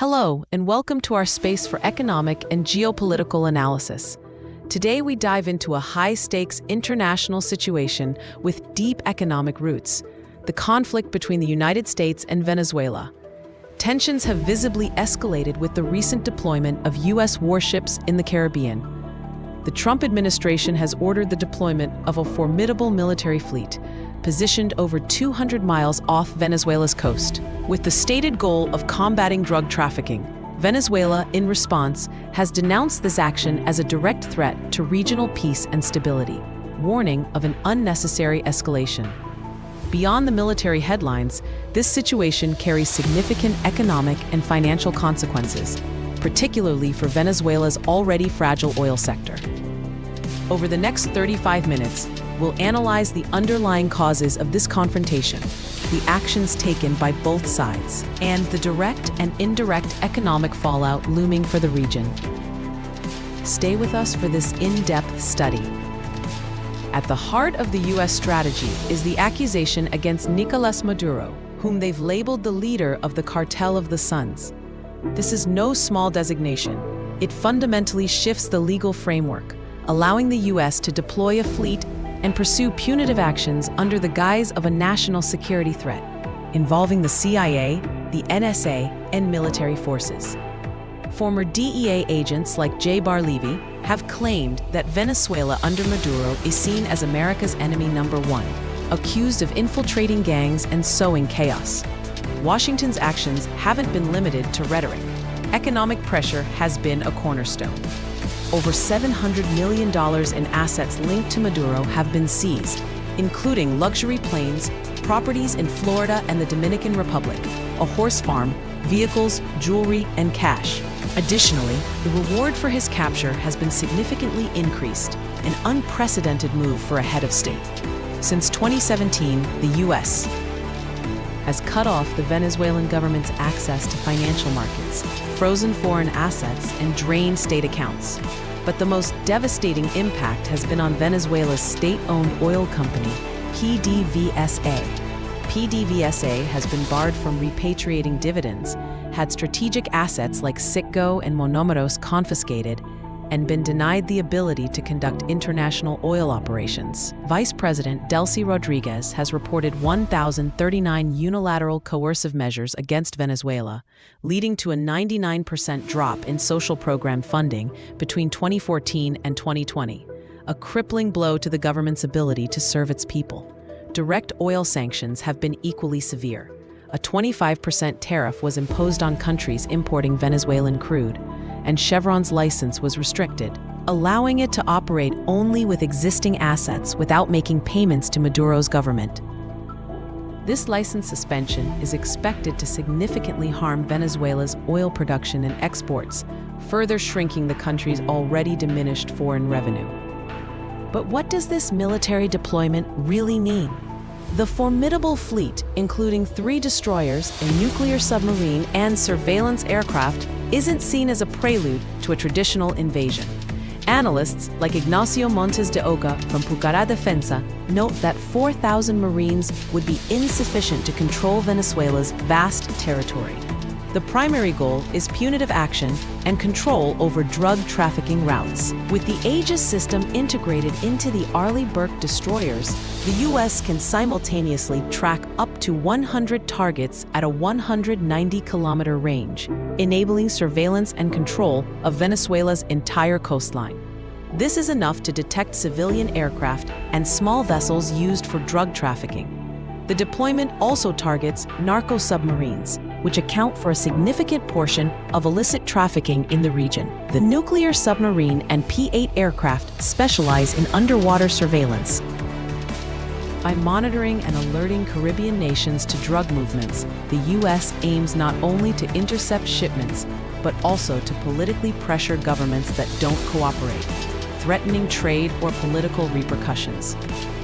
Hello, and welcome to our space for economic and geopolitical analysis. Today we dive into a high-stakes international situation with deep economic roots, the conflict between the United States and Venezuela. Tensions have visibly escalated with the recent deployment of U.S. warships in the Caribbean. The Trump administration has ordered the deployment of a formidable military fleet, positioned over 200 miles off Venezuela's coast, with the stated goal of combating drug trafficking. Venezuela, in response, has denounced this action as a direct threat to regional peace and stability, warning of an unnecessary escalation. Beyond the military headlines, this situation carries significant economic and financial consequences, particularly for Venezuela's already fragile oil sector. Over the next 35 minutes, we'll analyze the underlying causes of this confrontation, the actions taken by both sides, and the direct and indirect economic fallout looming for the region. Stay with us for this in-depth study. At the heart of the U.S. strategy is the accusation against Nicolás Maduro, whom they've labeled the leader of the Cartel of the Suns. This is no small designation. It fundamentally shifts the legal framework, allowing the U.S. to deploy a fleet and pursue punitive actions under the guise of a national security threat, involving the CIA, the NSA, and military forces. Former DEA agents like J. Barlevy have claimed that Venezuela under Maduro is seen as America's enemy number one, accused of infiltrating gangs and sowing chaos. Washington's actions haven't been limited to rhetoric. Economic pressure has been a cornerstone. Over $700 million in assets linked to Maduro have been seized, including luxury planes, properties in Florida and the Dominican Republic, a horse farm, vehicles, jewelry, and cash. Additionally, the reward for his capture has been significantly increased, an unprecedented move for a head of state. Since 2017, the U.S. has cut off the Venezuelan government's access to financial markets, frozen foreign assets, and drained state accounts. But the most devastating impact has been on Venezuela's state-owned oil company, PDVSA. PDVSA has been barred from repatriating dividends, had strategic assets like Citgo and Monomeros confiscated, and been denied the ability to conduct international oil operations. Vice President Delcy Rodriguez has reported 1,039 unilateral coercive measures against Venezuela, leading to a 99% drop in social program funding between 2014 and 2020, a crippling blow to the government's ability to serve its people. Direct oil sanctions have been equally severe. A 25% tariff was imposed on countries importing Venezuelan crude, and Chevron's license was restricted, allowing it to operate only with existing assets without making payments to Maduro's government. This license suspension is expected to significantly harm Venezuela's oil production and exports, further shrinking the country's already diminished foreign revenue. But what does this military deployment really mean? The formidable fleet, including 3 destroyers, a nuclear submarine, and surveillance aircraft, isn't seen as a prelude to a traditional invasion. Analysts like Ignacio Montes de Oca from Pucará Defensa note that 4,000 Marines would be insufficient to control Venezuela's vast territory. The primary goal is punitive action and control over drug trafficking routes. With the Aegis system integrated into the Arleigh Burke destroyers, the U.S. can simultaneously track up to 100 targets at a 190-kilometer range, enabling surveillance and control of Venezuela's entire coastline. This is enough to detect civilian aircraft and small vessels used for drug trafficking. The deployment also targets narco-submarines, which account for a significant portion of illicit trafficking in the region. The nuclear submarine and P-8 aircraft specialize in underwater surveillance. By monitoring and alerting Caribbean nations to drug movements, the U.S. aims not only to intercept shipments, but also to politically pressure governments that don't cooperate, threatening trade or political repercussions.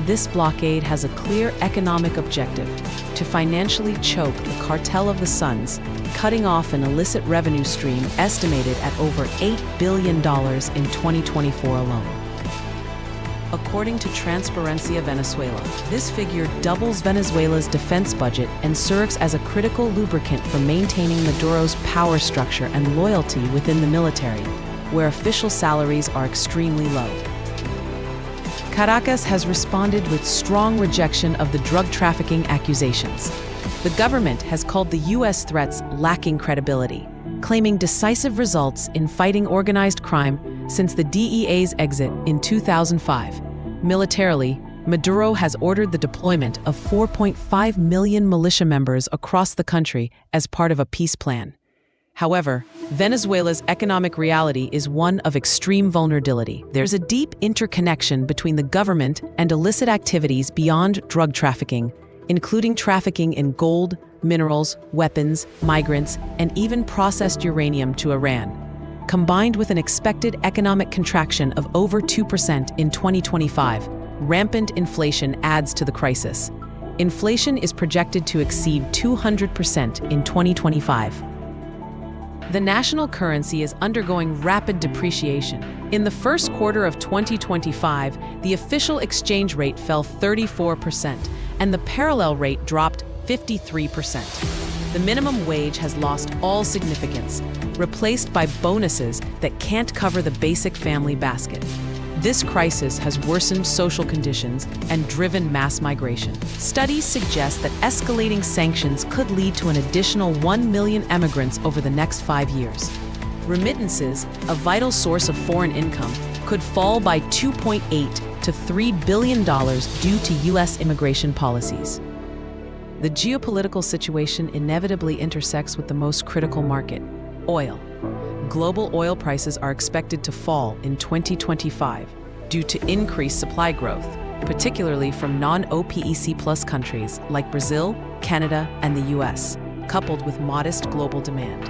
This blockade has a clear economic objective: to financially choke the Cartel of the Suns, cutting off an illicit revenue stream estimated at over $8 billion in 2024 alone. according to Transparencia Venezuela. This figure doubles Venezuela's defense budget and serves as a critical lubricant for maintaining Maduro's power structure and loyalty within the military, where official salaries are extremely low. Caracas has responded with strong rejection of the drug trafficking accusations. The government has called the U.S. threats lacking credibility, claiming decisive results in fighting organized crime since the DEA's exit in 2005. Militarily, Maduro has ordered the deployment of 4.5 million militia members across the country as part of a peace plan. However, Venezuela's economic reality is one of extreme vulnerability. There's a deep interconnection between the government and illicit activities beyond drug trafficking, including trafficking in gold, minerals, weapons, migrants, and even processed uranium to Iran. Combined with an expected economic contraction of over 2% in 2025, rampant inflation adds to the crisis. Inflation is projected to exceed 200% in 2025. The national currency is undergoing rapid depreciation. In the first quarter of 2025, the official exchange rate fell 34%, and the parallel rate dropped 53%. The minimum wage has lost all significance, replaced by bonuses that can't cover the basic family basket. This crisis has worsened social conditions and driven mass migration. Studies suggest that escalating sanctions could lead to an additional 1 million immigrants over the next 5 years. Remittances, a vital source of foreign income, could fall by $2.8 to $3 billion due to U.S. immigration policies. The geopolitical situation inevitably intersects with the most critical market, oil. Global oil prices are expected to fall in 2025 due to increased supply growth, particularly from non-OPEC plus countries like Brazil, Canada, and the US, coupled with modest global demand.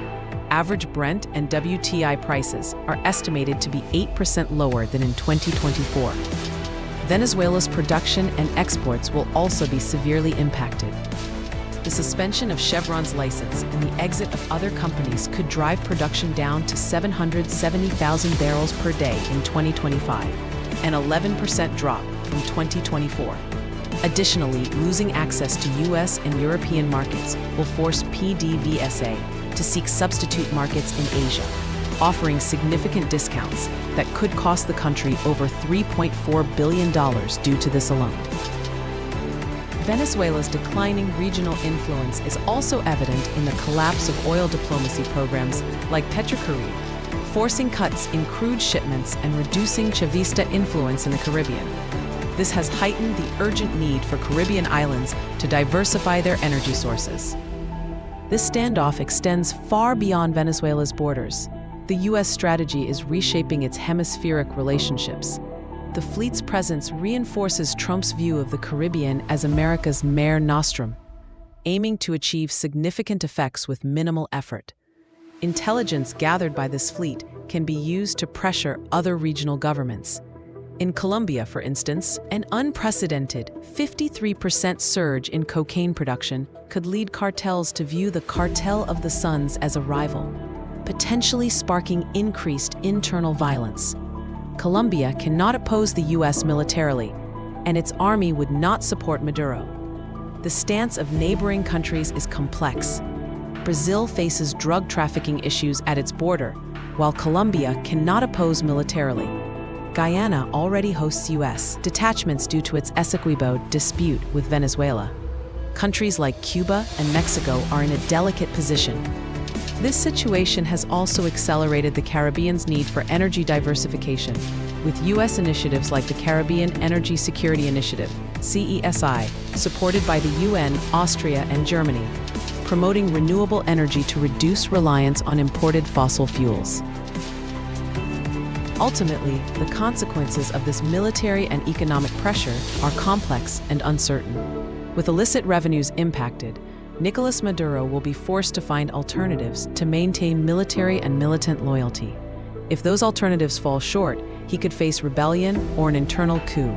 Average Brent and WTI prices are estimated to be 8% lower than in 2024. Venezuela's production and exports will also be severely impacted. The suspension of Chevron's license and the exit of other companies could drive production down to 770,000 barrels per day in 2025, an 11% drop from 2024. Additionally, losing access to U.S. and European markets will force PDVSA to seek substitute markets in Asia, offering significant discounts that could cost the country over $3.4 billion due to this alone. Venezuela's declining regional influence is also evident in the collapse of oil diplomacy programs like Petrocaribe, forcing cuts in crude shipments and reducing Chavista influence in the Caribbean. This has heightened the urgent need for Caribbean islands to diversify their energy sources. This standoff extends far beyond Venezuela's borders. The U.S. strategy is reshaping its hemispheric relationships. The fleet's presence reinforces Trump's view of the Caribbean as America's Mare Nostrum, aiming to achieve significant effects with minimal effort. Intelligence gathered by this fleet can be used to pressure other regional governments. In Colombia, for instance, an unprecedented 53% surge in cocaine production could lead cartels to view the Cartel of the Suns as a rival, potentially sparking increased internal violence. Colombia cannot oppose the U.S. militarily, and its army would not support Maduro. The stance of neighboring countries is complex. Brazil faces drug trafficking issues at its border, while Colombia cannot oppose militarily. Guyana already hosts U.S. detachments due to its Essequibo dispute with Venezuela. Countries like Cuba and Mexico are in a delicate position. This situation has also accelerated the Caribbean's need for energy diversification, with U.S. initiatives like the Caribbean Energy Security Initiative, CESI, supported by the UN, Austria, and Germany, promoting renewable energy to reduce reliance on imported fossil fuels. Ultimately, the consequences of this military and economic pressure are complex and uncertain. With illicit revenues impacted, Nicolás Maduro will be forced to find alternatives to maintain military and militant loyalty. If those alternatives fall short, he could face rebellion or an internal coup.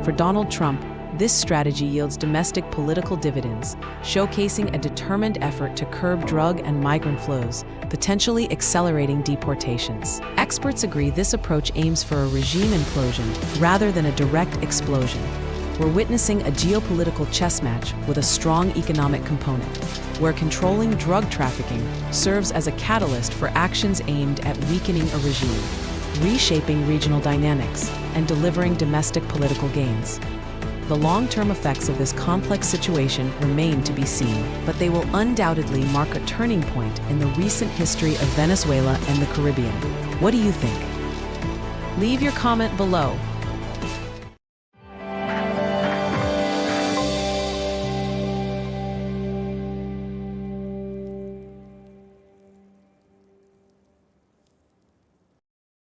For Donald Trump, This strategy yields domestic political dividends, showcasing a determined effort to curb drug and migrant flows, potentially accelerating deportations. Experts agree this approach aims for a regime implosion rather than a direct explosion. We're witnessing a geopolitical chess match with a strong economic component, where controlling drug trafficking serves as a catalyst for actions aimed at weakening a regime, reshaping regional dynamics, and delivering domestic political gains. The long-term effects of this complex situation remain to be seen, but they will undoubtedly mark a turning point in the recent history of Venezuela and the Caribbean. What do you think? Leave your comment below.